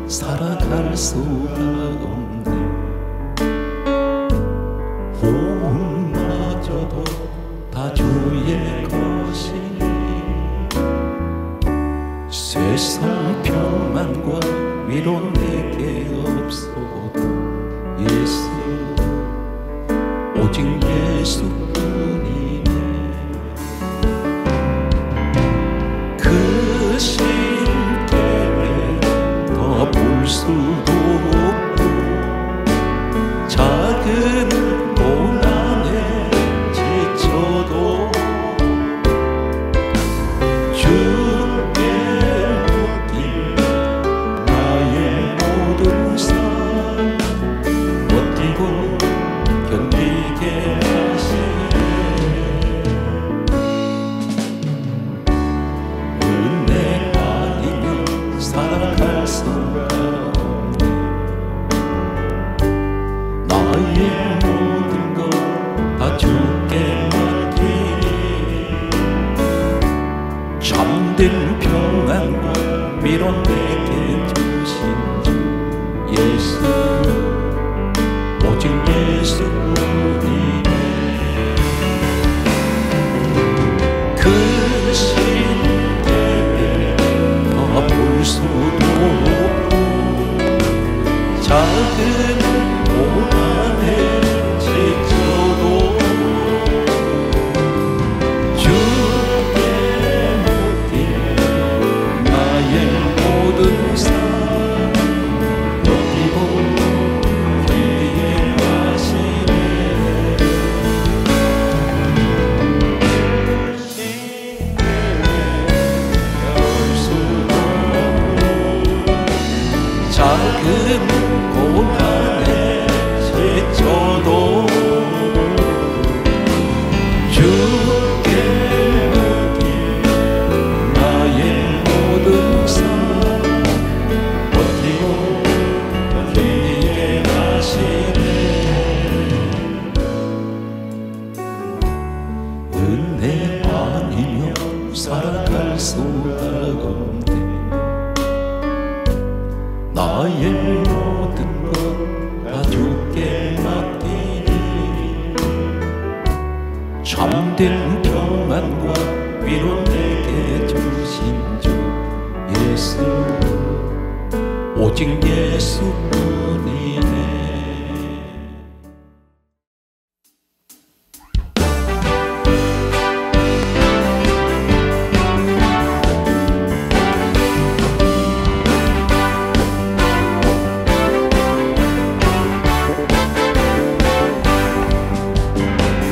살아갈 수가 없네. 호흡마저도 다 주의 것이니 세상 평안과 위로 내게 없어도 예수, 오직 예수뿐이네. 그 신께 더 볼 수도 없고 작은 고난에 지쳐도 주께 맡긴 나의 모든 삶 버티고 견디게 하시네. 은혜 아니면 살아갈 수가 없네. 나의 모든 것 다 주께 맡기니 참된 평안과 위로 내게 주신 주 예수, 오직 예수뿐이네. 그 신께 더 볼 수도 없고 작은 고난에 지쳐도 주께 맡긴 나의 모든 삶 버티고 견디게 하시네. 볼 수도 없고 작은 고난에 지쳐도 주께 맡긴 나의 모든 삶 버티고 견디게 하시네. 은혜 아니면 살아갈 수가 없네. 나의 모든 것 다 주께 맡기니 참된 평안과 위로 내게 주신 주 예수, 오직 예수뿐이네.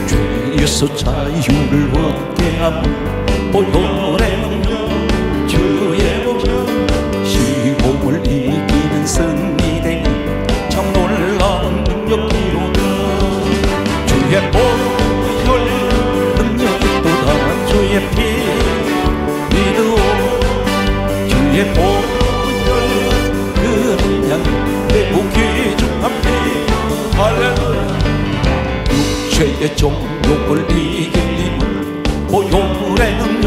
죄에서 자유를 얻게 함 보혈의 능력 주의 보혈 시험을 이기는 승리되니 참 놀라운 능력이로다. 주의 보혈 능력이 또다 주의 피 믿으오. 주의 보혈 그 능력 매우 귀중한 피 할렐루야. 죄의 정욕을 이길 힘은 보혈의 능력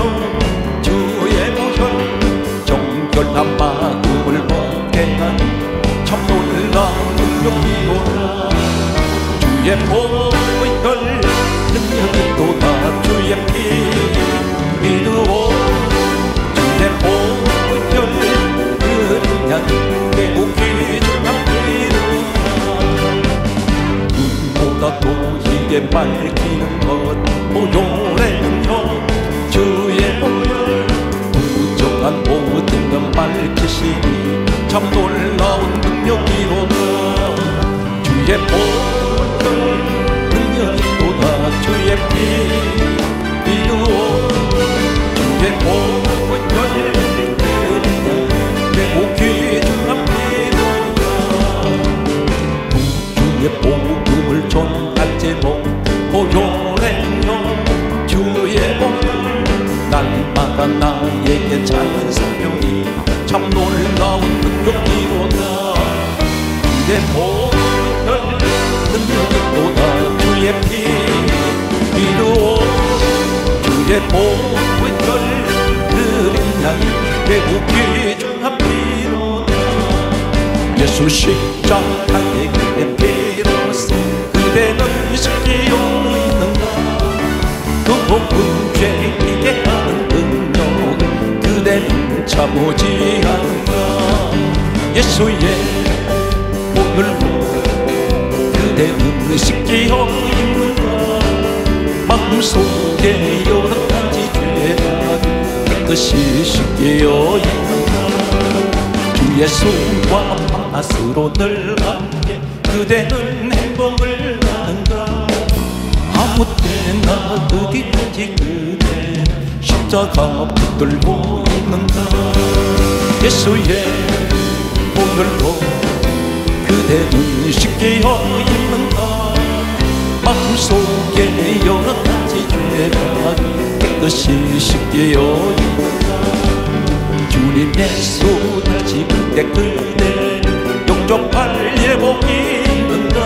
주의 보혈 정결한 마음을 얻게 하니 참 놀라운 능력이로다. 주의 보혈 능력이 또다 주의 피 믿으오. 주의 보혈 그 능력 매우 귀중한 피로다. 눈보다 도 밝히는 것 보혈의 능력 주의 보혈 부족한 모든 것 밝히시니 참 놀라운 능력이로다. 주의 보혈 능력이 또다 주의 피 믿으오. 주의 보혈 매우 귀중한 피로다. 주의 복음을 전할 제목 보혈의 능력 주의 보혈 날마다 나에게 작은 생명이 참 놀라운 능력이로다. 주의 보혈 능력이 또다 주의 피 믿으오. 주의 보혈 그 능력이 매우 귀중한 피로다. 예수 십자가의 그대 피로써 그대는 쉽게 없는가. 그 높은 죄 이게 하는 능력을 그대는 참오지 않는가. 예수의 보혈로 그대는 쉽게 없는가. 마음속에 여러 가지 죄가 깨끗이 씻겨 있는가. 주 예수와 밤낮으로 늘 함께 그대는 행복을 하는가. 아무 때나 어디든지 그대 십자가 붙들고 있는가. 예수의 보혈로 그대는 쉽게 있는가. 마음속에 여러 가지 죄가 깨끗이 씻겨 있는가. 주님 예수 다시 그때 그대 영접할 예복이 있는가.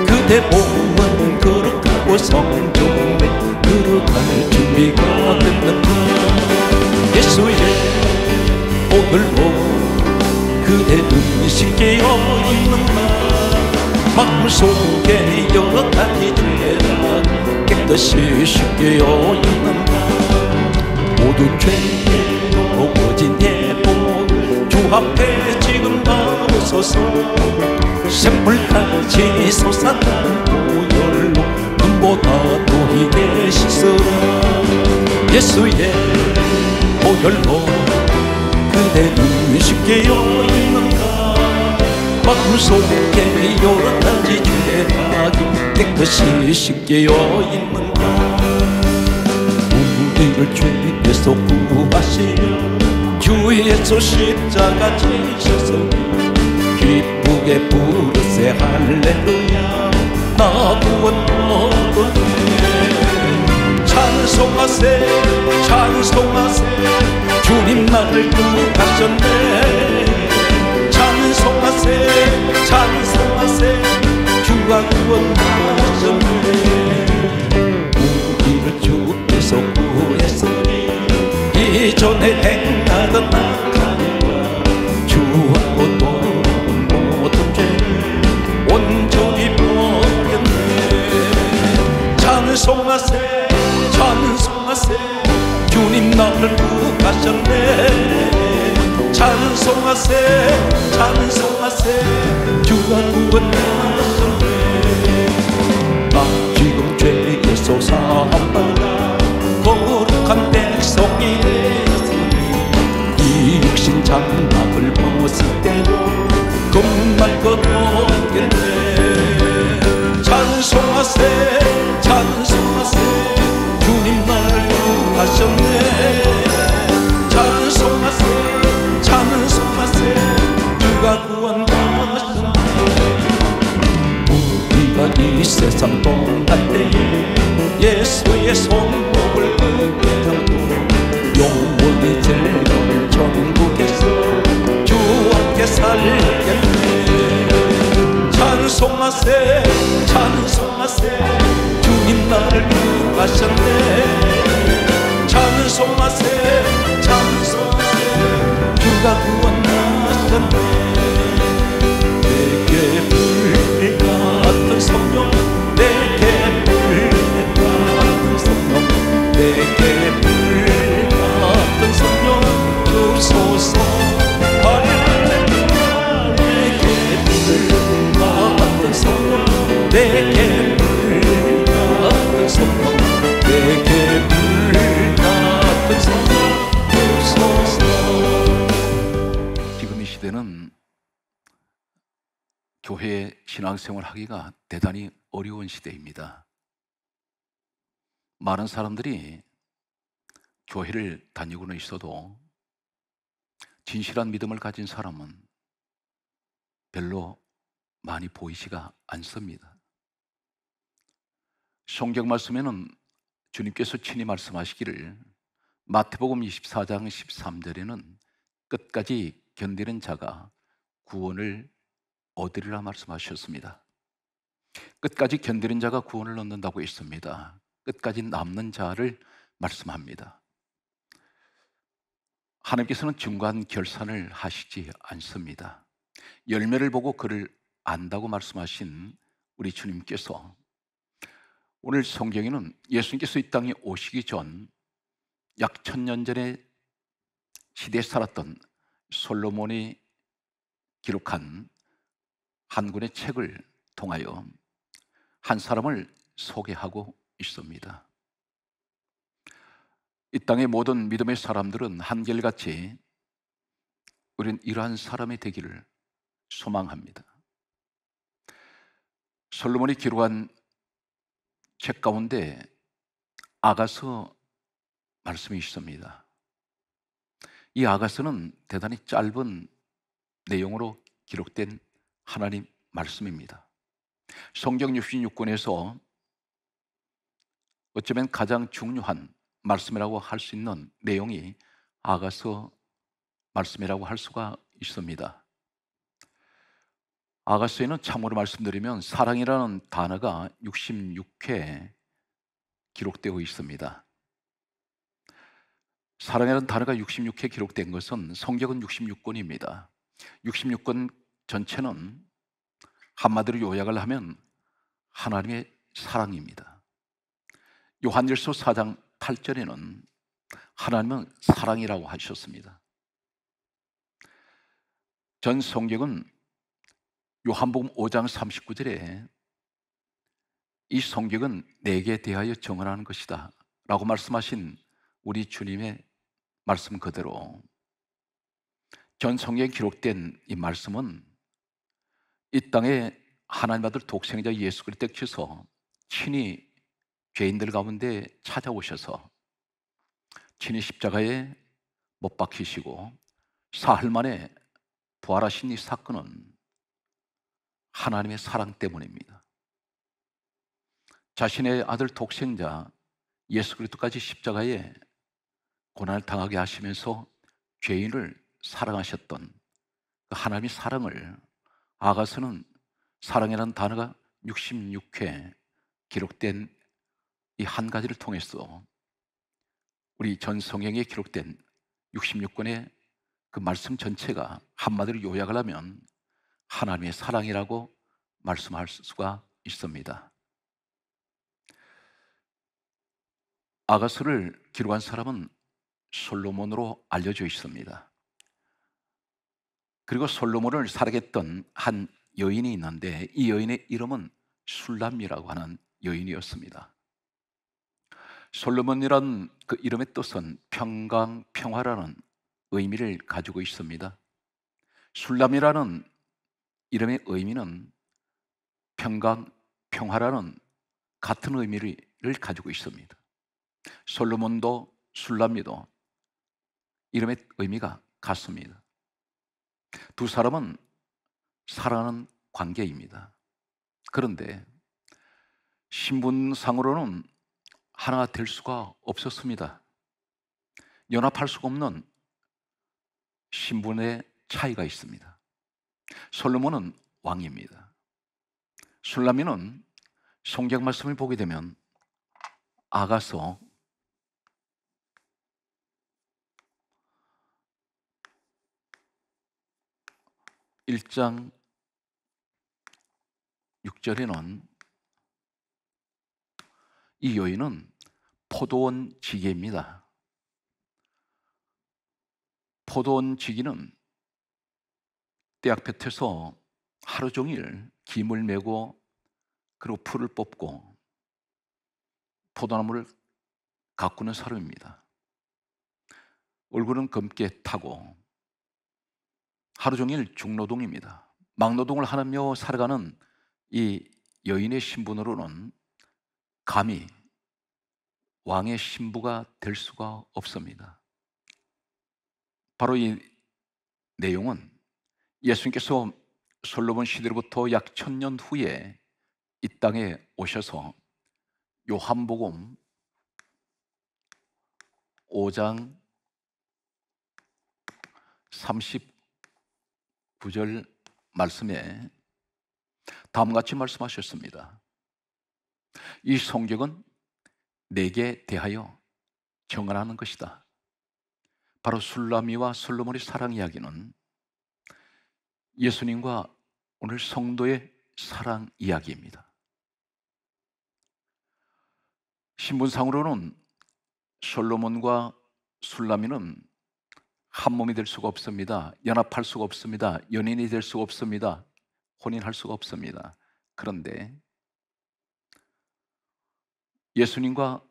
그대 몸은 거룩하고 성종에 거룩할 준비가 됐는가. 예수의 보혈로 그대는 쉽게 있는가. 마음속에 여러 가지 죄가 깨끗이 쉽게 있는가. 모든 죄에 넘어진 예복 주 앞에 지금 나오소서. 샘물같이 솟아나는 보혈로 눈보다 더 희게 씻어라. 예수의 보혈로 그대는 쉽게 있는가. 마음속에 여러 가지 죄가 깨끗이 쉽게 있는가. 우리를 죄에서 구하시려 주 예수 십자가 지셔서 기쁘게 부르세 할렐루야. 나 구원 얻었네. 찬송하세 찬송하세 주님 나를 구하셨네. 찬송하세 찬송하세 주가 구원하셨네. 우리를 주께서 구했으니 이전에 행하던 악함과 주하고 돌아온 모든 죄를 온전히 벗겼네. 찬송하세 찬송하세 주님 나를 구하셨네. 찬송하세 찬송하세 주가 구원하셨네. 나 지금 죄에서 사함받아 거룩한 백성이 되었으니 이 육신 장막을 벗을 때도 금만 걷겠네. 찬송하세 찬송하세 주님 나를 구하셨네. 찬송하세 찬송하세 주가 구원하셨네. 우리가 이 세상 떠날 때에 예수의 손목을 끄게 잡고 영원히 즐거운 천국에서 주 함께 살겠네. 찬송하세 찬송하세 주님 나를 구하셨네. 찬송하세 찬송하세 주가 구원하셨네. 내게 불 같은 성령 내게 불 같은 성령 내게 불 같은 성령 주소서. 할렐루야. 내게 불 같은 성령 내게 불 같은 성령 내게 불 같은 성령 주소서. 지금 이 시대는 교회 신앙생활 하기가 대단히 어려운 시대입니다. 많은 사람들이 교회를 다니고는 있어도 진실한 믿음을 가진 사람은 별로 많이 보이지가 않습니다. 성경 말씀에는 주님께서 친히 말씀하시기를 마태복음 24장 13절에는 끝까지 견디는 자가 구원을 얻으리라 말씀하셨습니다. 끝까지 견디는 자가 구원을 얻는다고 했습니다. 끝까지 남는 자를 말씀합니다. 하나님께서는 중간 결산을 하시지 않습니다. 열매를 보고 그를 안다고 말씀하신 우리 주님께서 오늘 성경에는 예수님께서 이 땅에 오시기 전 약 1000년 전에 시대에 살았던 솔로몬이 기록한 한 권의 책을 통하여 한 사람을 소개하고 있습니다. 이 땅의 모든 믿음의 사람들은 한결같이 우리는 이러한 사람이 되기를 소망합니다. 솔로몬이 기록한 책 가운데 아가서 말씀이 있습니다. 이 아가서는 대단히 짧은 내용으로 기록된 하나님 말씀입니다. 성경 66권에서 어쩌면 가장 중요한 말씀이라고 할 수 있는 내용이 아가서 말씀이라고 할 수가 있습니다. 아가서에는 참고로 말씀드리면 사랑이라는 단어가 66회 기록되어 있습니다. 사랑이라는 단어가 66회 기록된 것은 성경은 66권입니다. 66권 전체는 한마디로 요약을 하면 하나님의 사랑입니다. 요한일서 4장 8절에는 하나님은 사랑이라고 하셨습니다. 전 성경은 요한복음 5장 39절에 이 성경은 내게 대하여 정언하는 것이다 라고 말씀하신 우리 주님의 말씀 그대로 전 성경에 기록된 이 말씀은 이 땅에 하나님 아들 독생자 예수 그리스도께서 친히 죄인들 가운데 찾아오셔서 친히 십자가에 못 박히시고 사흘 만에 부활하신 이 사건은 하나님의 사랑 때문입니다. 자신의 아들 독생자 예수 그리스도까지 십자가에 고난을 당하게 하시면서 죄인을 사랑하셨던 그 하나님의 사랑을 아가서는 사랑이라는 단어가 66회 기록된 이 한 가지를 통해서 우리 전 성경에 기록된 66권의 그 말씀 전체가 한마디로 요약을 하면 하나님의 사랑이라고 말씀할 수가 있습니다. 아가서를 기록한 사람은 솔로몬으로 알려져 있습니다. 그리고 솔로몬을 사랑했던 한 여인이 있는데 이 여인의 이름은 술람이라고 하는 여인이었습니다. 솔로몬이란 그 이름의 뜻은 평강, 평화라는 의미를 가지고 있습니다. 술람이라는 이름의 의미는 평강, 평화라는 같은 의미를 가지고 있습니다. 솔로몬도 술람이도 이름의 의미가 같습니다. 두 사람은 사랑하는 관계입니다. 그런데 신분상으로는 하나가 될 수가 없었습니다. 연합할 수가 없는 신분의 차이가 있습니다. 솔로몬은 왕입니다. 술라미는 성경 말씀을 보게 되면 아가서 1장 6절에는 이 여인은 포도원 지기입니다. 포도원 지기는 떼약볕에서 하루 종일 김을 메고 그리고 풀을 뽑고 포도나무를 가꾸는 사람입니다. 얼굴은 검게 타고 하루 종일 중노동입니다. 막노동을 하며 살아가는 이 여인의 신분으로는 감히 왕의 신부가 될 수가 없습니다. 바로 이 내용은 예수님께서 솔로몬 시대로부터 약 1000년 후에 이 땅에 오셔서 요한복음 5장 39절 말씀에 다음같이 말씀하셨습니다. 이 성경은 내게 대하여 정언하는 것이다. 바로 술라미와 솔로몬의 사랑 이야기는 예수님과 오늘 성도의 사랑 이야기입니다. 신분상으로는 솔로몬과 술라미는 한 몸이 될 수가 없습니다. 연합할 수가 없습니다. 연인이 될 수가 없습니다. 혼인할 수가 없습니다. 그런데 예수님과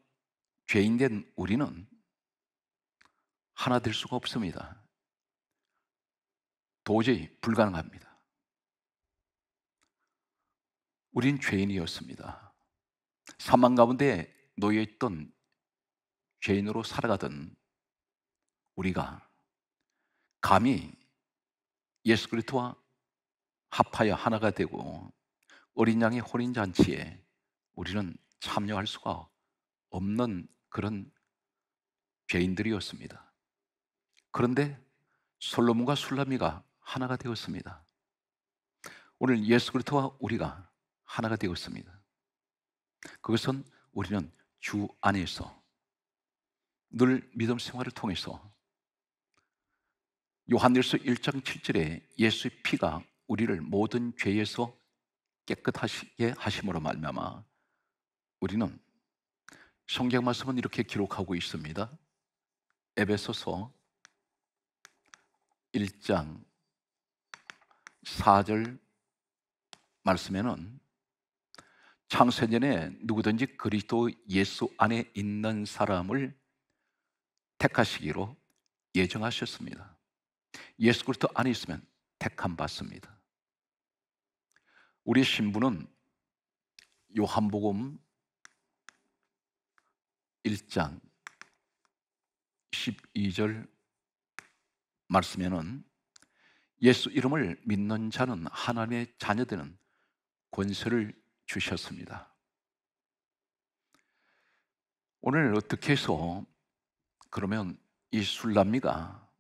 죄인된 우리는 하나 될 수가 없습니다. 도저히 불가능합니다. 우린 죄인이었습니다. 사망 가운데 놓여있던 죄인으로 살아가던 우리가 감히 예수 그리스도와 합하여 하나가 되고 어린 양의 혼인잔치에 우리는 참여할 수가 없는 그런 죄인들이었습니다. 그런데 솔로몬과 술라미가 하나가 되었습니다. 오늘 예수 그리스도와 우리가 하나가 되었습니다. 그것은 우리는 주 안에서 늘 믿음 생활을 통해서 요한일서 1장 7절에 예수의 피가 우리를 모든 죄에서 깨끗하게 하심으로 말미암아 우리는 성경 말씀은 이렇게 기록하고 있습니다. 에베소서 1장 4절 말씀에는 창세전에 누구든지 그리스도 예수 안에 있는 사람을 택하시기로 예정하셨습니다. 예수 그리스도 안에 있으면 택함 받습니다. 우리의 신분은 요한복음 1장 12절 말씀에는 예수 이름을 믿는 자는 하나님의 자녀되는 권세를 주셨습니다. 오늘 어떻게 해서 그러면 이 술람미가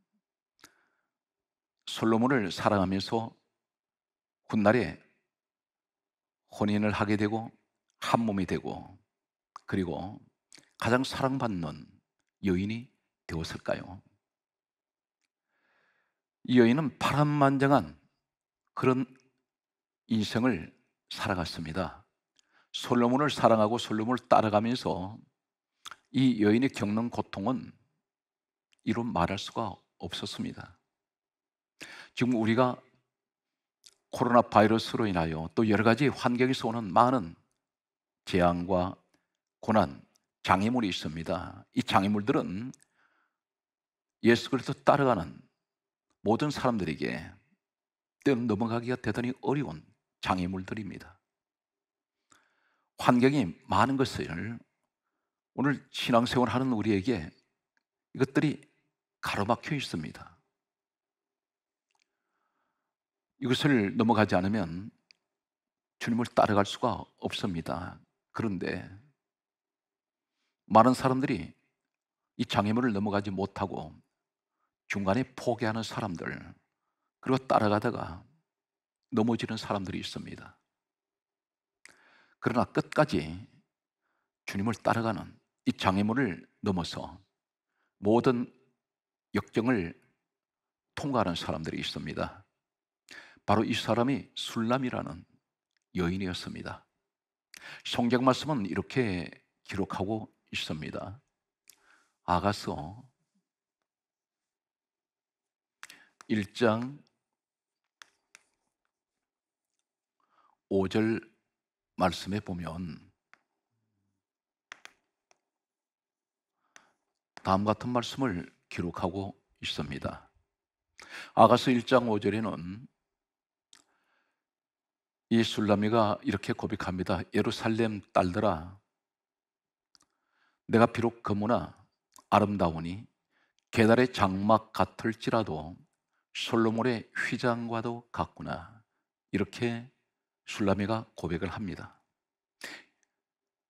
솔로몬을 사랑하면서 훗날에 혼인을 하게 되고 한 몸이 되고 그리고 가장 사랑받는 여인이 되었을까요? 이 여인은 파란만장한 그런 인생을 살아갔습니다. 솔로몬을 사랑하고 솔로몬을 따라가면서 이 여인이 겪는 고통은 이루 말할 수가 없었습니다. 지금 우리가 코로나 바이러스로 인하여 또 여러 가지 환경에서 오는 많은 재앙과 고난, 장애물이 있습니다. 이 장애물들은 예수 그리스도 따라가는 모든 사람들에게 뛰어넘어가기가 대단히 어려운 장애물들입니다. 환경이 많은 것을 오늘 신앙생활 하는 우리에게 이것들이 가로막혀 있습니다. 이것을 넘어가지 않으면 주님을 따라갈 수가 없습니다. 그런데 많은 사람들이 이 장애물을 넘어가지 못하고 중간에 포기하는 사람들, 그리고 따라가다가 넘어지는 사람들이 있습니다. 그러나 끝까지 주님을 따라가는 이 장애물을 넘어서 모든 역경을 통과하는 사람들이 있습니다. 바로 이 사람이 술람이라는 여인이었습니다. 성경 말씀은 이렇게 기록하고 있습니다. 아가서 1장 5절 말씀에 보면 다음 같은 말씀을 기록하고 있습니다. 아가서 1장 5절에는 이 술라미가 이렇게 고백합니다. 예루살렘 딸들아, 내가 비록 거무나 아름다우니 게달의 장막 같을지라도 솔로몬의 휘장과도 같구나. 이렇게 술라미가 고백을 합니다.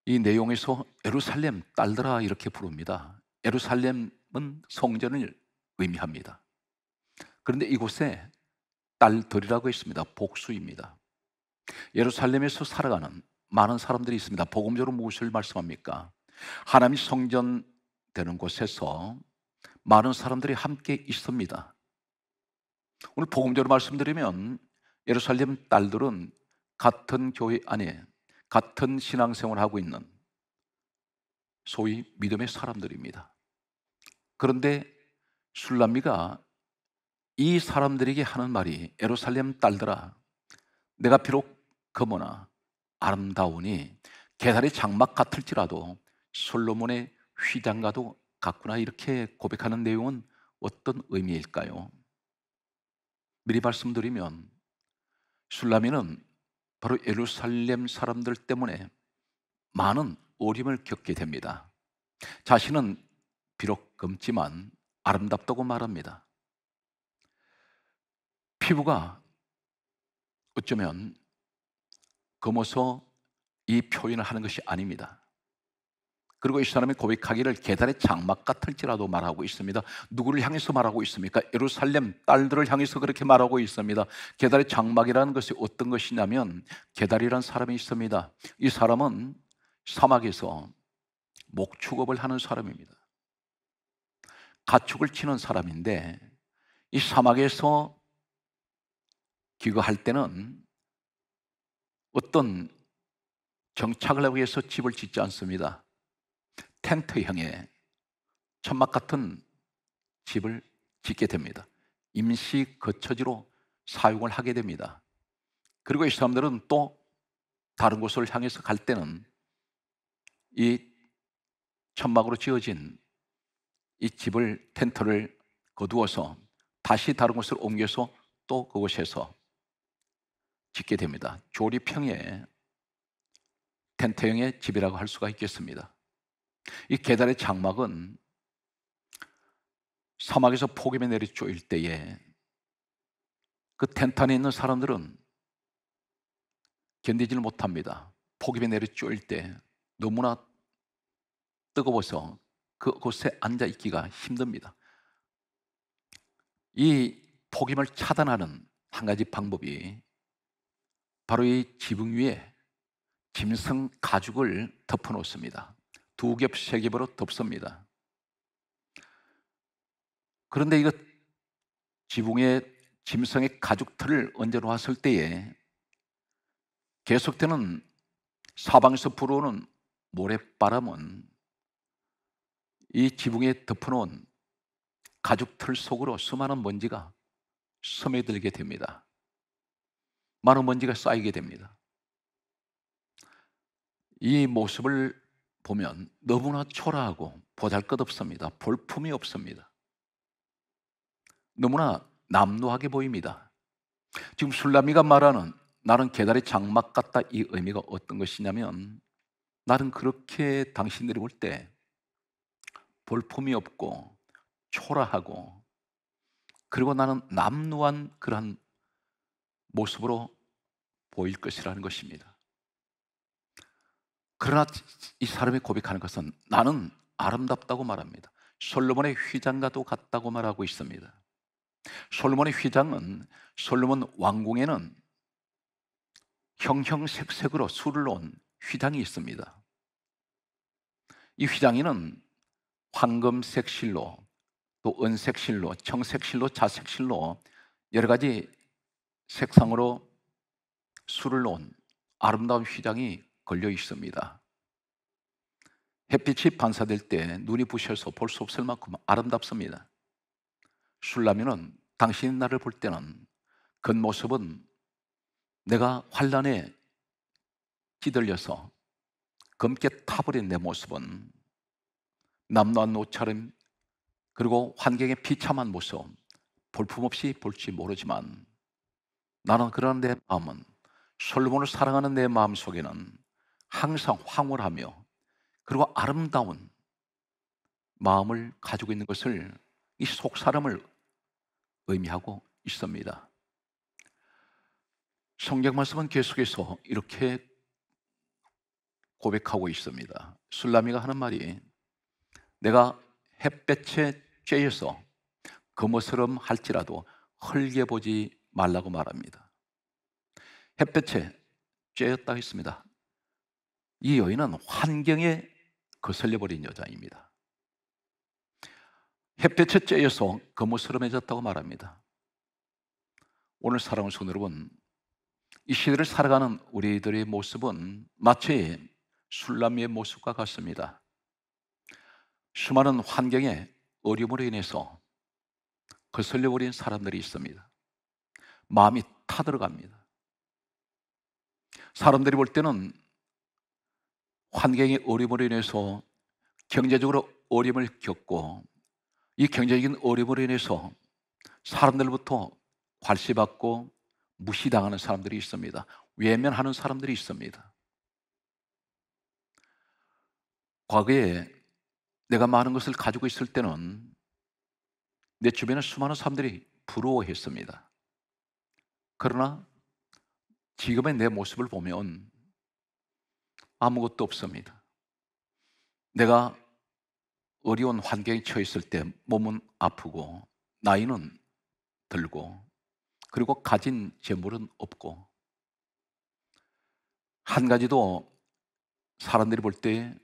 이 내용에서 예루살렘 딸들아 이렇게 부릅니다. 예루살렘은 성전을 의미합니다. 그런데 이곳에 딸들이라고 했습니다. 복수입니다. 예루살렘에서 살아가는 많은 사람들이 있습니다. 복음적으로 무엇을 말씀합니까? 하나님이 성전 되는 곳에서 많은 사람들이 함께 있습니다. 오늘 복음적으로 말씀드리면 예루살렘 딸들은 같은 교회 안에 같은 신앙생활을 하고 있는 소위 믿음의 사람들입니다. 그런데 술람미가 이 사람들에게 하는 말이, 예루살렘 딸들아, 내가 비록 검으나 아름다우니 게살의 장막 같을지라도 솔로몬의 휘장과도 같구나, 이렇게 고백하는 내용은 어떤 의미일까요? 미리 말씀드리면 술라미는 바로 예루살렘 사람들 때문에 많은 어려움을 겪게 됩니다. 자신은 비록 검지만 아름답다고 말합니다. 피부가 어쩌면 검어서 이 표현을 하는 것이 아닙니다. 그리고 이 사람이 고백하기를 게달의 장막 같을지라도 말하고 있습니다. 누구를 향해서 말하고 있습니까? 예루살렘 딸들을 향해서 그렇게 말하고 있습니다. 게달의 장막이라는 것이 어떤 것이냐면, 게달이라는 사람이 있습니다. 이 사람은 사막에서 목축업을 하는 사람입니다. 가축을 치는 사람인데, 이 사막에서 귀가할 때는 어떤 정착을 하기 위해서 집을 짓지 않습니다. 텐트형의 천막 같은 집을 짓게 됩니다. 임시 거처지로 사용을 하게 됩니다. 그리고 이 사람들은 또 다른 곳을 향해서 갈 때는 이 천막으로 지어진 이 집을, 텐트를 거두어서 다시 다른 곳으로 옮겨서 또 그곳에서 짓게 됩니다. 조립형의 텐트형의 집이라고 할 수가 있겠습니다. 이 게달의 장막은 사막에서 폭염에 내리쪼일 때에 그 텐트 안에 있는 사람들은 견디지를 못합니다. 폭염에 내리쪼일 때 너무나 뜨거워서 그곳에 앉아 있기가 힘듭니다. 이 폭염을 차단하는 한 가지 방법이 바로 이 지붕 위에 짐승 가죽을 덮어 놓습니다. 2겹, 3겹으로 덮습니다. 그런데 이거 지붕에 짐승의 가죽틀을 얹어 놓았을 때에 계속되는 사방에서 불어오는 모래바람은 이 지붕에 덮어놓은 가죽틀 속으로 수많은 먼지가 스며들게 됩니다. 많은 먼지가 쌓이게 됩니다. 이 모습을 보면 너무나 초라하고 보잘것없습니다. 볼품이 없습니다. 너무나 남루하게 보입니다. 지금 술라미가 말하는 나는 게달의 장막 같다, 이 의미가 어떤 것이냐면, 나는 그렇게 당신들이 볼 때 볼품이 없고 초라하고, 그리고 나는 남루한 그러한 모습으로 보일 것이라는 것입니다. 그러나 이 사람이 고백하는 것은 나는 아름답다고 말합니다. 솔로몬의 휘장과도 같다고 말하고 있습니다. 솔로몬의 휘장은, 솔로몬 왕궁에는 형형색색으로 술을 놓은 휘장이 있습니다. 이 휘장에는 황금색 실로, 또 은색 실로, 청색 실로, 자색 실로 여러 가지 색상으로 술을 놓은 아름다운 휘장이 걸려 있습니다. 햇빛이 반사될 때 눈이 부셔서 볼 수 없을 만큼 아름답습니다. 술라미는 당신이 나를 볼 때는 겉모습은 내가 환란에 찌들려서 검게 타버린 내 모습은 남루한 옷차림, 그리고 환경에 비참한 모습 볼품없이 볼지 모르지만, 나는 그런 내 마음은, 솔로몬을 사랑하는 내 마음 속에는 항상 황홀하며 그리고 아름다운 마음을 가지고 있는 것을, 이 속사람을 의미하고 있습니다. 성경 말씀은 계속해서 이렇게 고백하고 있습니다. 술라미가 하는 말이, 내가 햇볕에 쬐여서 거머스름 할지라도 헐게 보지 말라고 말합니다. 햇볕에 쬐였다 했습니다. 이 여인은 환경에 거슬려 버린 여자입니다. 햇볕에 쬐여서 거무스름해졌다고 말합니다. 오늘 사랑하는 성도 여러분, 이 시대를 살아가는 우리들의 모습은 마치 술람미의 모습과 같습니다. 수많은 환경의 어려움으로 인해서 거슬려 버린 사람들이 있습니다. 마음이 타들어갑니다. 사람들이 볼 때는 환경의 어려움으로 인해서 경제적으로 어려움을 겪고, 이 경제적인 어려움으로 인해서 사람들부터 괄시받고 무시당하는 사람들이 있습니다. 외면하는 사람들이 있습니다. 과거에 내가 많은 것을 가지고 있을 때는 내 주변에 수많은 사람들이 부러워했습니다. 그러나 지금의 내 모습을 보면 아무것도 없습니다. 내가 어려운 환경에 처했을 때 몸은 아프고 나이는 들고, 그리고 가진 재물은 없고, 한 가지도 사람들이 볼 때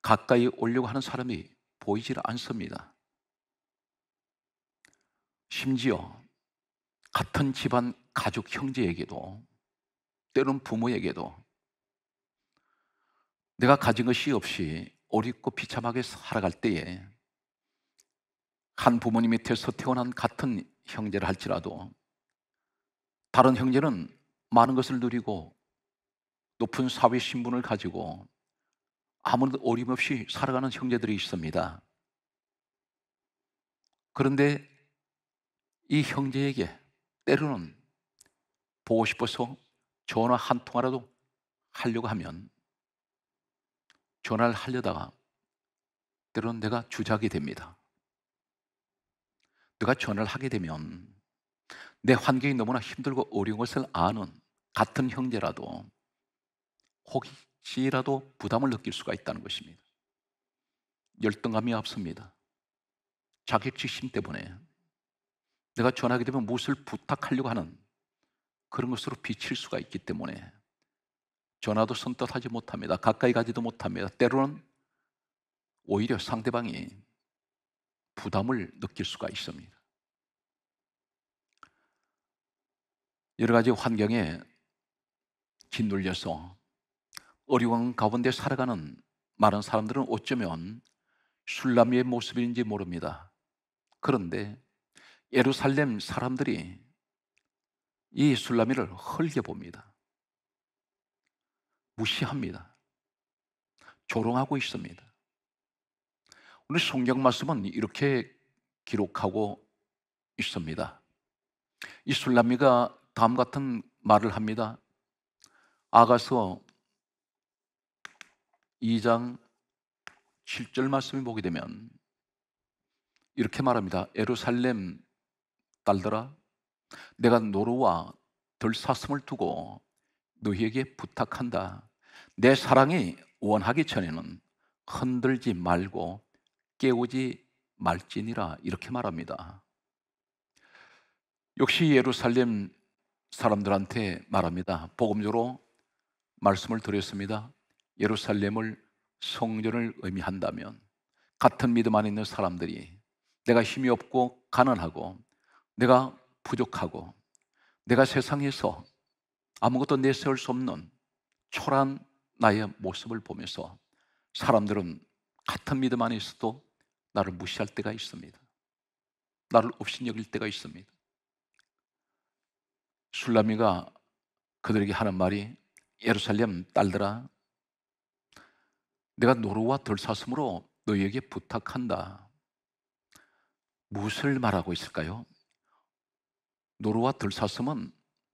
가까이 오려고 하는 사람이 보이질 않습니다. 심지어 같은 집안 가족 형제에게도, 때로는 부모에게도 내가 가진 것이 없이 어렵고 비참하게 살아갈 때에 한 부모님 밑에서 태어난 같은 형제를 할지라도 다른 형제는 많은 것을 누리고 높은 사회 신분을 가지고 아무런 어려움 없이 살아가는 형제들이 있습니다. 그런데 이 형제에게 때로는 보고 싶어서 전화 한 통화라도 하려고 하면, 전화를 하려다가 때로는 내가 주작이 됩니다. 내가 전화를 하게 되면 내 환경이 너무나 힘들고 어려운 것을 아는 같은 형제라도 혹시라도 부담을 느낄 수가 있다는 것입니다. 열등감이 앞섭니다. 자격지심 때문에 내가 전화하게 되면 무엇을 부탁하려고 하는 그런 것으로 비칠 수가 있기 때문에 전화도 선뜻 하지 못합니다. 가까이 가지도 못합니다. 때로는 오히려 상대방이 부담을 느낄 수가 있습니다. 여러 가지 환경에 짓눌려서 어려운 가운데 살아가는 많은 사람들은 어쩌면 술람미의 모습인지 모릅니다. 그런데 예루살렘 사람들이 이 술람미를 헐게봅니다. 무시합니다. 조롱하고 있습니다. 오늘 성경 말씀은 이렇게 기록하고 있습니다. 이 술람미가 다음 같은 말을 합니다. 아가서 2장 7절 말씀을 보게 되면 이렇게 말합니다. 예루살렘 딸들아, 내가 노루와 들사슴을 두고 너희에게 부탁한다. 내 사랑이 원하기 전에는 흔들지 말고 깨우지 말지니라. 이렇게 말합니다. 역시 예루살렘 사람들한테 말합니다. 복음적으로 말씀을 드렸습니다. 예루살렘을, 성전을 의미한다면 같은 믿음 안에 있는 사람들이 내가 힘이 없고 가난하고 내가 부족하고 내가 세상에서 아무것도 내세울 수 없는 초라한 나의 모습을 보면서 사람들은 같은 믿음 안에 있어도 나를 무시할 때가 있습니다. 나를 업신여길 때가 있습니다. 술람미가 그들에게 하는 말이, 예루살렘 딸들아, 내가 노루와 들사슴으로 너희에게 부탁한다. 무엇을 말하고 있을까요? 노루와 들사슴은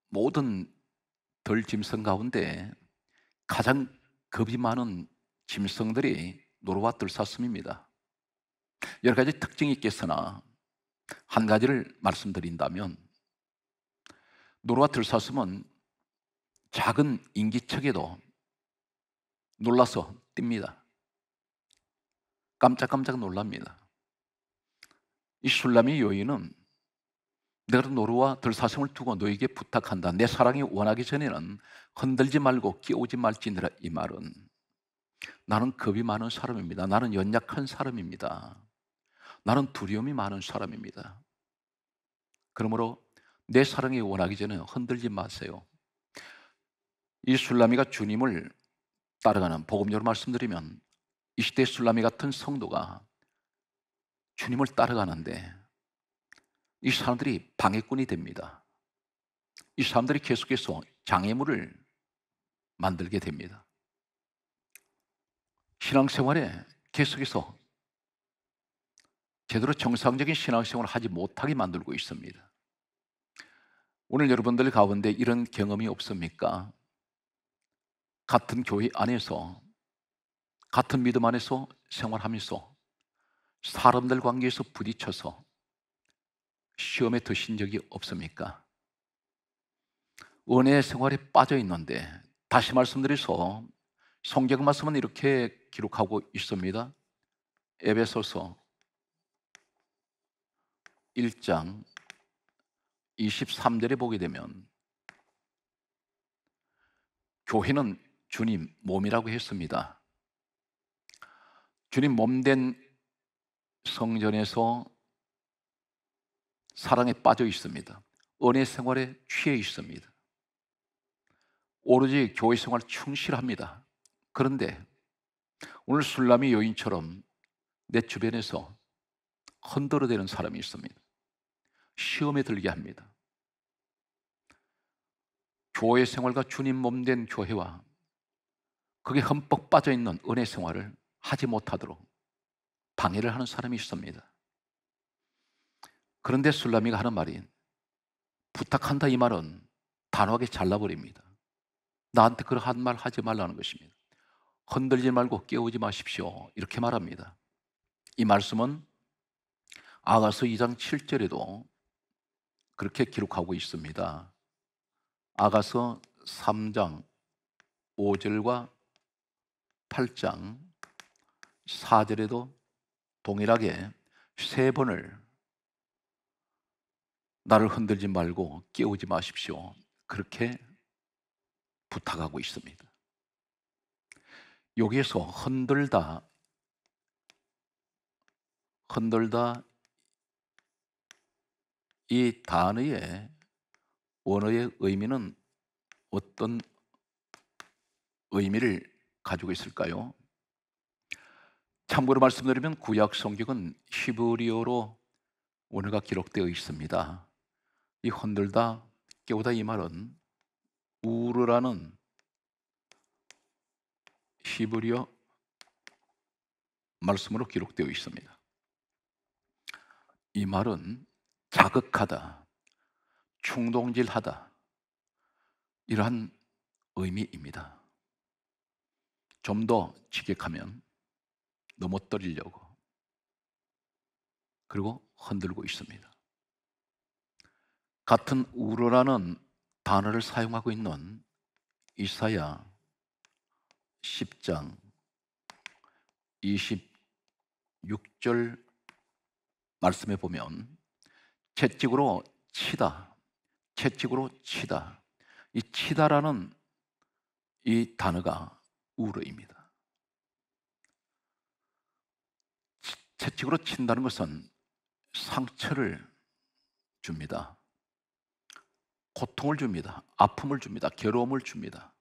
모든 들짐승 가운데 가장 겁이 많은 짐승들이 노루와 들사슴입니다. 여러 가지 특징이 있겠으나 한 가지를 말씀드린다면, 노루와 들사슴은 작은 인기척에도 놀라서 뜁니다. 깜짝깜짝 놀랍니다. 이 술람미 여인은 내가 노루와 들사슴을 두고 너에게 부탁한다. 내 사랑이 원하기 전에는 흔들지 말고 끼우지 말지니라. 이 말은 나는 겁이 많은 사람입니다. 나는 연약한 사람입니다. 나는 두려움이 많은 사람입니다. 그러므로 내 사랑이 원하기 전에 흔들지 마세요. 이 술라미가 주님을 따라가는, 복음적으로 말씀드리면 이 시대 술라미 같은 성도가 주님을 따라가는데 이 사람들이 방해꾼이 됩니다. 이 사람들이 계속해서 장애물을 만들게 됩니다. 신앙생활에 계속해서 제대로 정상적인 신앙생활을 하지 못하게 만들고 있습니다. 오늘 여러분들 가운데 이런 경험이 없습니까? 같은 교회 안에서, 같은 믿음 안에서 생활하면서 사람들 관계에서 부딪혀서 시험에 드신 적이 없습니까? 은혜 생활에 빠져 있는데, 다시 말씀드려서 성경 말씀은 이렇게 기록하고 있습니다. 에베소서 1장 23절에 보게 되면 교회는 주님 몸이라고 했습니다. 주님 몸된 성전에서 사랑에 빠져 있습니다. 은혜 생활에 취해 있습니다. 오로지 교회 생활에 충실합니다. 그런데 오늘 술라미 여인처럼 내 주변에서 흔들어대는 사람이 있습니다. 시험에 들게 합니다. 교회 생활과 주님 몸된 교회와 그게 흠뻑 빠져있는 은혜 생활을 하지 못하도록 방해를 하는 사람이 있습니다. 그런데 술라미가 하는 말이, 부탁한다 이 말은 단호하게 잘라버립니다. 나한테 그런 말 하지 말라는 것입니다. 흔들지 말고 깨우지 마십시오, 이렇게 말합니다. 이 말씀은 아가서 2장 7절에도 그렇게 기록하고 있습니다. 아가서 3장 5절과 8장 4절에도 동일하게 3번을 나를 흔들지 말고 깨우지 마십시오, 그렇게 부탁하고 있습니다. 여기에서 흔들다 이 단어의 원어의 의미는 어떤 의미를 가지고 있을까요? 참고로 말씀드리면 구약 성경은 히브리어로 원어가 기록되어 있습니다. 이 흔들다, 깨우다 이 말은 우르라는 히브리어 말씀으로 기록되어 있습니다. 이 말은 자극하다, 충동질하다, 이러한 의미입니다. 좀 더 직역하면 넘어뜨리려고, 그리고 흔들고 있습니다. 같은 우르라는 단어를 사용하고 있는 이사야 10장 26절 말씀에 보면 채찍으로 치다, 채찍으로 치다, 이 치다라는 이 단어가 우르입니다. 채찍으로 친다는 것은 상처를 줍니다. 고통을 줍니다. 아픔을 줍니다. 괴로움을 줍니다.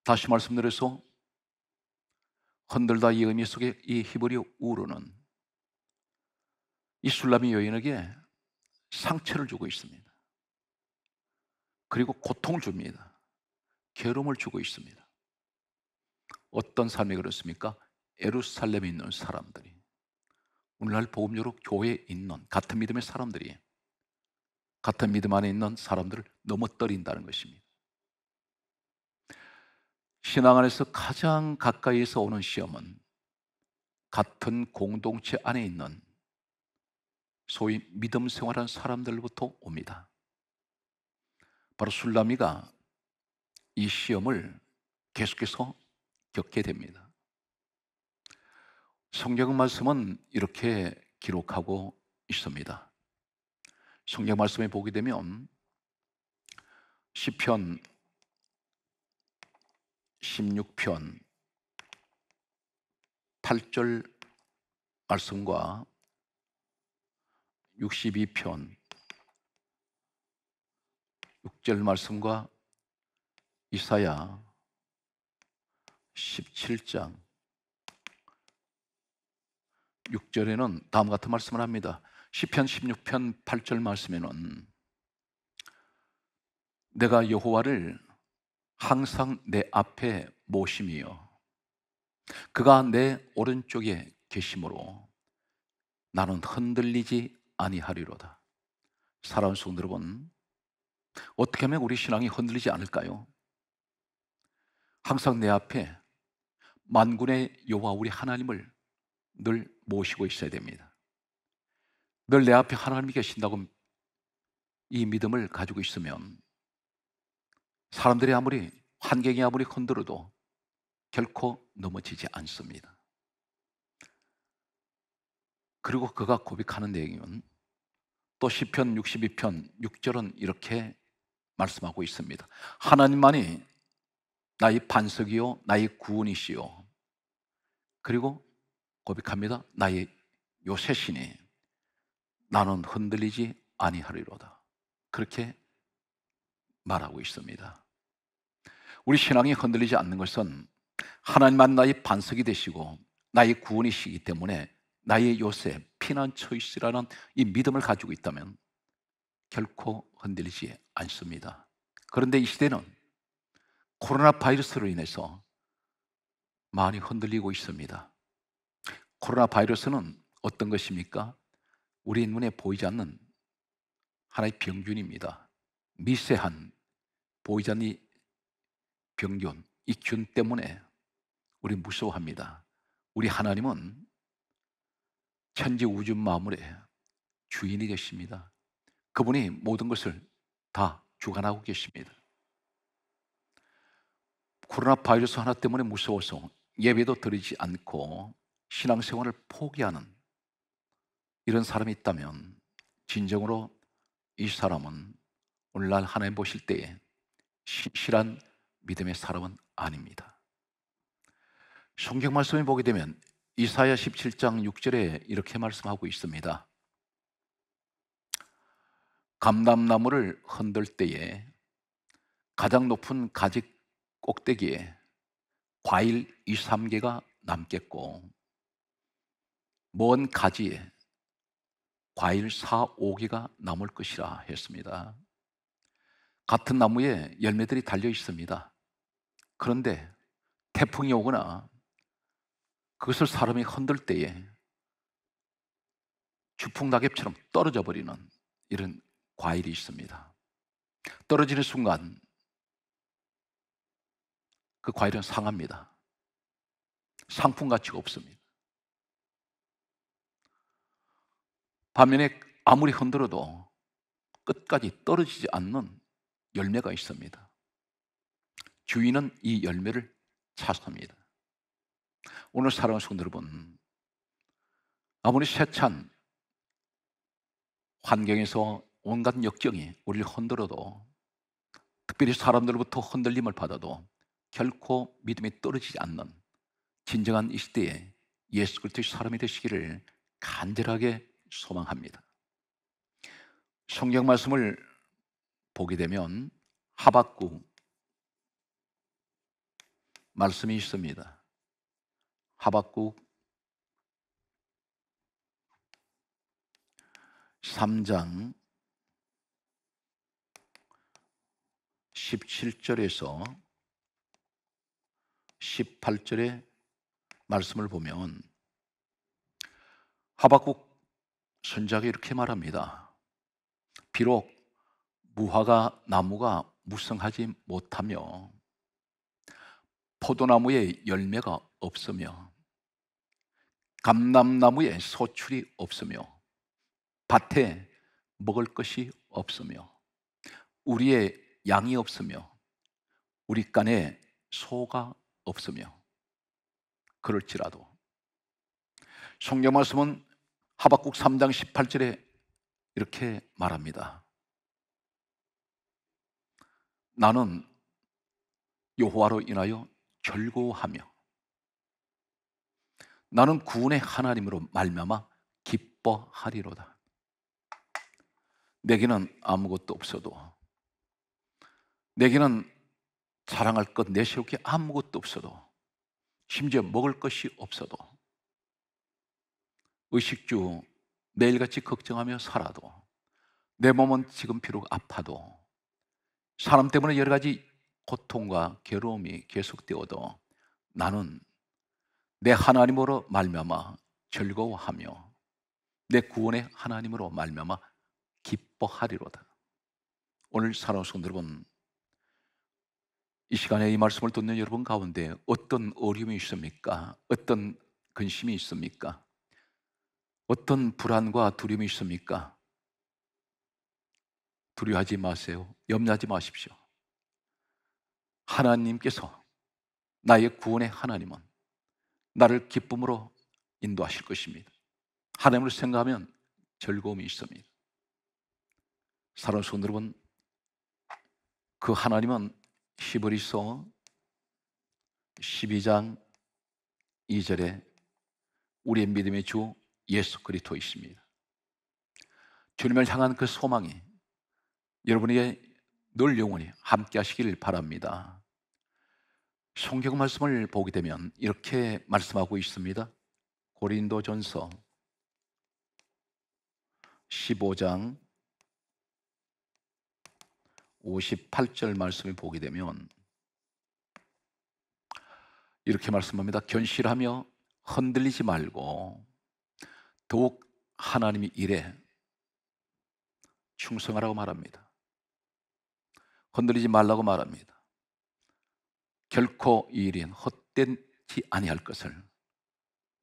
다시 말씀드려서 흔들다 이 의미 속에 이 히브리어 우르는 이 술라미 여인에게 상처를 주고 있습니다. 그리고 고통을 줍니다. 괴로움을 주고 있습니다. 어떤 삶이 그렇습니까? 예루살렘에 있는 사람들이, 오늘날 복음적으로 교회에 있는 같은 믿음의 사람들이 같은 믿음 안에 있는 사람들을 넘어뜨린다는 것입니다. 신앙 안에서 가장 가까이에서 오는 시험은 같은 공동체 안에 있는 소위 믿음 생활하는 사람들부터 옵니다. 바로 술라미가 이 시험을 계속해서 겪게 됩니다. 성경 말씀은 이렇게 기록하고 있습니다. 성경 말씀에 보게 되면 시편 16편 8절 말씀과 62편 6절 말씀과 이사야 17장 6절에는 다음 같은 말씀을 합니다. 시편 16편 8절 말씀에는 내가 여호와를 항상 내 앞에 모심이요 그가 내 오른쪽에 계심으로 나는 흔들리지 아니하리로다. 사랑하는 성도 여러분, 어떻게 하면 우리 신앙이 흔들리지 않을까요? 항상 내 앞에 만군의 여호와 우리 하나님을 늘 모시고 있어야 됩니다. 늘 내 앞에 하나님이 계신다고 이 믿음을 가지고 있으면 사람들이 아무리 환경이 아무리 흔들어도 결코 넘어지지 않습니다. 그리고 그가 고백하는 내용은 또 시편 62편 6절은 이렇게 말씀하고 있습니다. 하나님만이 나의 반석이요 나의 구원이시요 그리고 고백합니다. 나의 요새시니 나는 흔들리지 아니하리로다. 그렇게 말하고 있습니다. 우리 신앙이 흔들리지 않는 것은 하나님만 나의 반석이 되시고 나의 구원이시기 때문에 나의 요새 피난처이시라는 이 믿음을 가지고 있다면 결코 흔들리지 않습니다. 그런데 이 시대는 코로나 바이러스로 인해서 많이 흔들리고 있습니다. 코로나 바이러스는 어떤 것입니까? 우리 눈에 보이지 않는 하나의 병균입니다. 미세한 보이지 않는 병균, 이 균 때문에 우리 무서워합니다. 우리 하나님은 천지 우주 만물의 주인이 되십니다. 그분이 모든 것을 다 주관하고 계십니다. 코로나 바이러스 하나 때문에 무서워서 예배도 드리지 않고 신앙생활을 포기하는 이런 사람이 있다면 진정으로 이 사람은 오늘날 하나님 보실 때에 신실한 믿음의 사람은 아닙니다. 성경 말씀을 보게 되면 이사야 17장 6절에 이렇게 말씀하고 있습니다. 감람나무를 흔들 때에 가장 높은 가지 꼭대기에 과일 2, 3개가 남겠고 먼 가지에 과일 4, 5개가 남을 것이라 했습니다. 같은 나무에 열매들이 달려 있습니다. 그런데 태풍이 오거나 그것을 사람이 흔들 때에 주풍낙엽처럼 떨어져 버리는 이런 과일이 있습니다. 떨어지는 순간 그 과일은 상합니다. 상품 가치가 없습니다. 반면에 아무리 흔들어도 끝까지 떨어지지 않는 열매가 있습니다. 주인은 이 열매를 찾습니다. 오늘 사랑하는 성도 여러분, 아무리 세찬 환경에서 온갖 역경이 우리를 흔들어도 특별히 사람들로부터 흔들림을 받아도 결코 믿음이 떨어지지 않는 진정한 이 시대에 예수 그리스도의 사람이 되시기를 간절하게 소망합니다. 성경 말씀을 보게 되면 하박국 말씀이 있습니다. 하박국 3장 17절에서 18절의 말씀을 보면 하박국 선지자가 이렇게 말합니다. 비록 무화과 나무가 무성하지 못하며 포도나무에 열매가 없으며 감람나무에 소출이 없으며 밭에 먹을 것이 없으며 우리의 양이 없으며 우리 간에 소가 없으며 그럴지라도 성경 말씀은 하박국 3장 18절에 이렇게 말합니다. 나는 여호와로 인하여 즐거워하며 나는 구원의 하나님으로 말미암아 기뻐하리로다. 내게는 아무것도 없어도 내게는 자랑할 것, 내세울 게 아무것도 없어도, 심지어 먹을 것이 없어도, 의식주 매일같이 걱정하며 살아도, 내 몸은 지금 비록 아파도, 사람 때문에 여러 가지 고통과 괴로움이 계속되어도 나는 내 하나님으로 말미암아 즐거워하며 내 구원의 하나님으로 말미암아 기뻐하리로다. 오늘 사랑하는 성도 여러분, 이 시간에 이 말씀을 듣는 여러분 가운데 어떤 어려움이 있습니까? 어떤 근심이 있습니까? 어떤 불안과 두려움이 있습니까? 두려워하지 마세요. 염려하지 마십시오. 하나님께서, 나의 구원의 하나님은 나를 기쁨으로 인도하실 것입니다. 하나님을 생각하면 즐거움이 있습니다. 사랑하는 성도 여러분, 그 하나님은 히브리서 12장 2절에 우리의 믿음의 주 예수 그리스도이십니다. 주님을 향한 그 소망이 여러분에게 늘 영원히 함께 하시길 바랍니다. 성경 말씀을 보게 되면 이렇게 말씀하고 있습니다. 고린도전서 15장 58절 말씀을 보게 되면 이렇게 말씀합니다. 견실하며 흔들리지 말고 더욱 하나님의 일에 충성하라고 말합니다. 흔들리지 말라고 말합니다. 결코 이 일은 헛되지 아니할 것을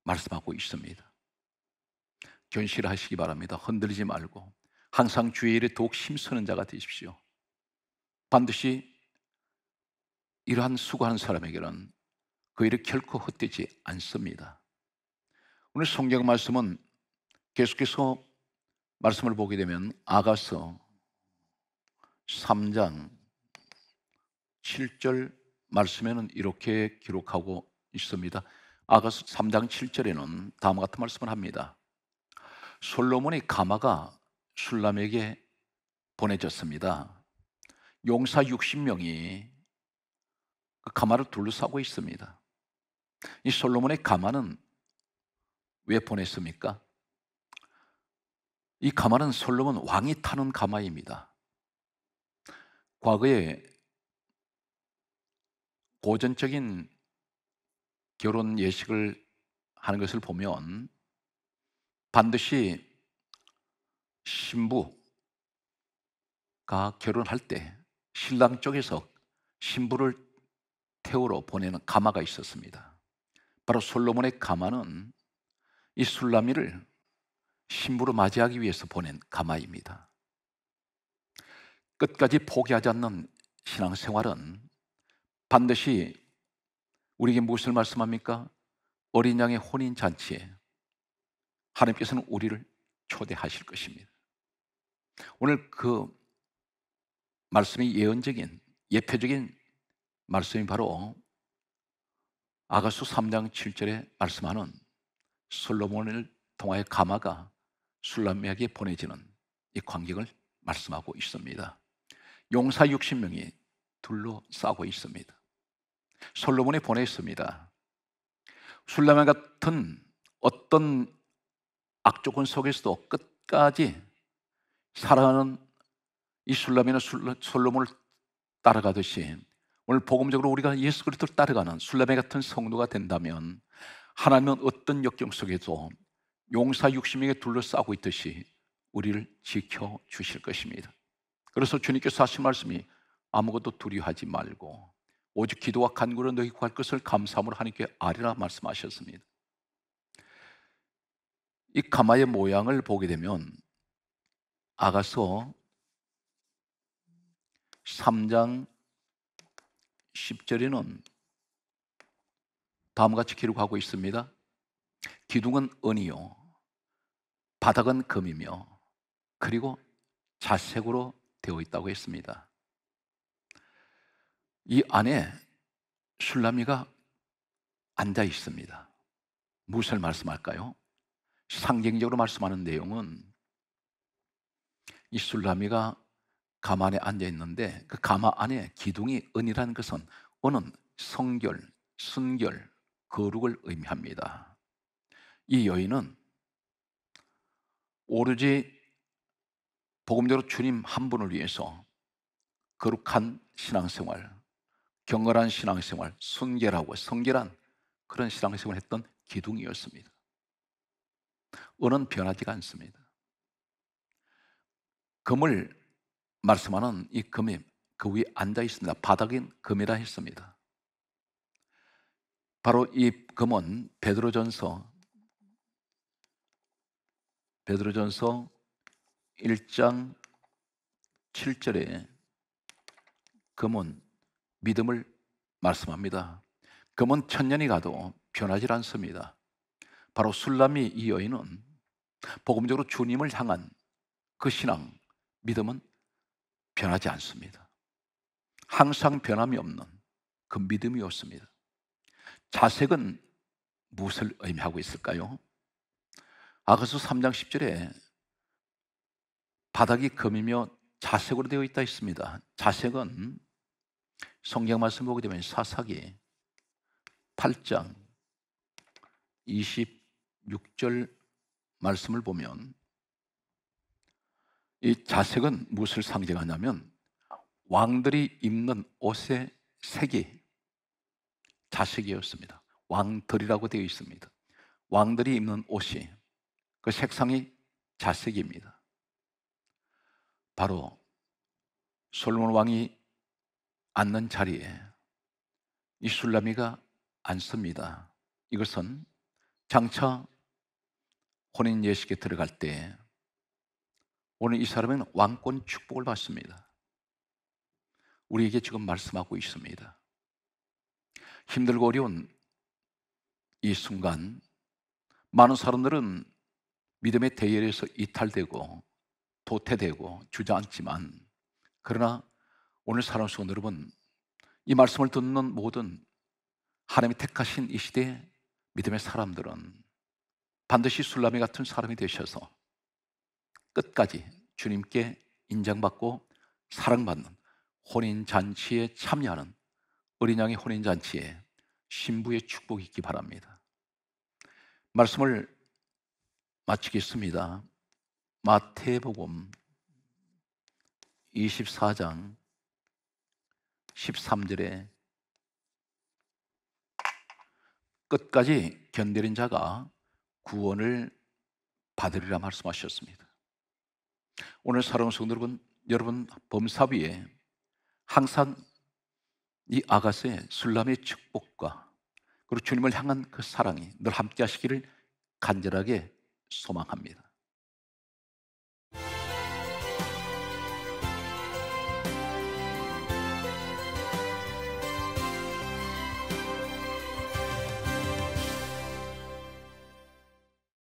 말씀하고 있습니다. 견실하시기 바랍니다. 흔들리지 말고 항상 주의 일에 더욱 힘쓰는 자가 되십시오. 반드시 이러한 수고하는 사람에게는 그 일이 결코 헛되지 않습니다. 오늘 성경 말씀은 계속해서 말씀을 보게 되면 아가서 3장 7절 말씀에는 이렇게 기록하고 있습니다. 아가서 3장 7절에는 다음과 같은 말씀을 합니다. 솔로몬의 가마가 술람에게 보내졌습니다. 용사 60명이 그 가마를 둘러싸고 있습니다. 이 솔로몬의 가마는 왜 보냈습니까? 이 가마는 솔로몬 왕이 타는 가마입니다. 과거에 고전적인 결혼 예식을 하는 것을 보면 반드시 신부가 결혼할 때 신랑 쪽에서 신부를 태우러 보내는 가마가 있었습니다. 바로 솔로몬의 가마는 이 술라미를 신부로 맞이하기 위해서 보낸 가마입니다. 끝까지 포기하지 않는 신앙생활은 반드시 우리에게 무엇을 말씀합니까? 어린 양의 혼인잔치에 하나님께서는 우리를 초대하실 것입니다. 오늘 그 말씀이 예언적인, 예표적인 말씀이 바로 아가서 3장 7절에 말씀하는 솔로몬을 통하여 가마가 술람에게 보내지는 이 광경을 말씀하고 있습니다. 용사 60명이 둘러싸고 있습니다. 솔로몬이 보냈습니다. 술람 같은 어떤 악조건 속에서도 끝까지 살아가는 이 술람이나 솔로몬을 따라가듯이 오늘 복음적으로 우리가 예수 그리스도를 따라가는 술라메 같은 성도가 된다면 하나님은 어떤 역경 속에도 용사 60명에 둘러싸고 있듯이 우리를 지켜주실 것입니다. 그래서 주님께서 하신 말씀이 아무것도 두려워하지 말고 오직 기도와 간구로 너희 구할 것을 감사함으로 하나님께 아뢰라 말씀하셨습니다. 이 가마의 모양을 보게 되면 아가서 3장 10절에는 다음과 같이 기록하고 있습니다. 기둥은 은이요 바닥은 금이며 그리고 자색으로 되어 있다고 했습니다. 이 안에 술라미가 앉아 있습니다. 무엇을 말씀할까요? 상징적으로 말씀하는 내용은 이 술라미가 가마 안에 앉아 있는데 그 가마 안에 기둥이 은이라는 것은 은은 성결, 순결, 거룩을 의미합니다. 이 여인은 오로지 복음대로 주님 한 분을 위해서 거룩한 신앙생활, 경건한 신앙생활, 순결하고 성결한 그런 신앙생활을 했던 기둥이었습니다. 은은 변하지가 않습니다. 금을 말씀하는 이 금이 그 위에 앉아 있습니다. 바닥인 금이라 했습니다. 바로 이 금은 베드로전서 1장 7절에 금은 믿음을 말씀합니다. 금은 천년이 가도 변하지 않습니다. 바로 술람이 이 여인은 복음적으로 주님을 향한 그 신앙, 믿음은 변하지 않습니다. 항상 변함이 없는 그 믿음이었습니다. 자색은 무엇을 의미하고 있을까요? 아가서 3장 10절에 바닥이 금이며 자색으로 되어 있다 있습니다. 자색은 성경 말씀 보게 되면 사사기 8장 26절 말씀을 보면 이 자색은 무엇을 상징하냐면 왕들이 입는 옷의 색이 자색이었습니다. 왕들이라고 되어 있습니다. 왕들이 입는 옷이 그 색상이 자색입니다. 바로 솔로몬 왕이 앉는 자리에 이 술라미가 앉습니다. 이것은 장차 혼인 예식에 들어갈 때 오늘 이 사람은 왕권 축복을 받습니다. 우리에게 지금 말씀하고 있습니다. 힘들고 어려운 이 순간 많은 사람들은 믿음의 대열에서 이탈되고 도태되고 주저앉지만, 그러나 오늘 사랑하는 성도 여러분, 이 말씀을 듣는 모든 하나님이 택하신 이 시대의 믿음의 사람들은 반드시 술라미 같은 사람이 되셔서 끝까지 주님께 인정받고 사랑받는 혼인잔치에 참여하는 어린 양의 혼인잔치에 신부의 축복이 있기 바랍니다. 말씀을 마치겠습니다. 마태복음 24장 13절에 끝까지 견디는 자가 구원을 받으리라 말씀하셨습니다. 오늘 사랑하는 성도 여러분 범사 위에 항상 이 아가스의 술람의 축복과 그리고 주님을 향한 그 사랑이 늘 함께 하시기를 간절하게 소망합니다.